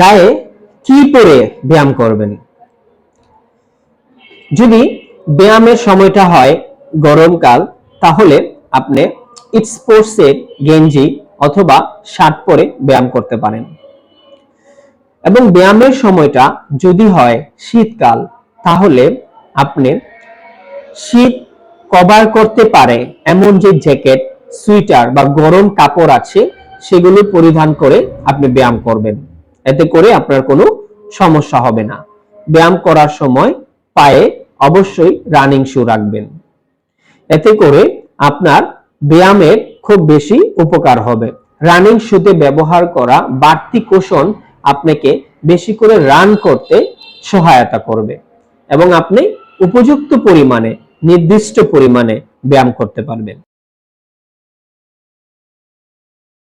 গায়ে কি পরে ব্যায়াম করবেন? যদি ব্যায়ামের সময়টা হয় গরমকাল, তাহলে আপনি স্পোর্টসের গেঞ্জি অথবা শার্ট পরে ব্যায়াম করতে পারেন। এবং ব্যায়ামের সময়টা যদি হয় শীতকাল, তাহলে আপনি শীত কভার করতে পারে এমন যে জ্যাকেট, সোয়েটার বা গরম কাপড় আছে, সেগুলো পরিধান করে আপনি ব্যায়াম করবেন। এতে করে আপনার কোনো সমস্যা হবে না। ব্যায়াম করার সময় পায়ে অবশ্যই রানিং শু রাখবেন। এতে করে আপনার ব্যায়ামের খুব বেশি উপকার হবে। রানিং শুতে ব্যবহার করা বাড়তি কুশন আপনাকে বেশি করে রান করতে সহায়তা করবে এবং আপনি উপযুক্ত পরিমাণে, নির্দিষ্ট পরিমাণে ব্যায়াম করতে পারবেন।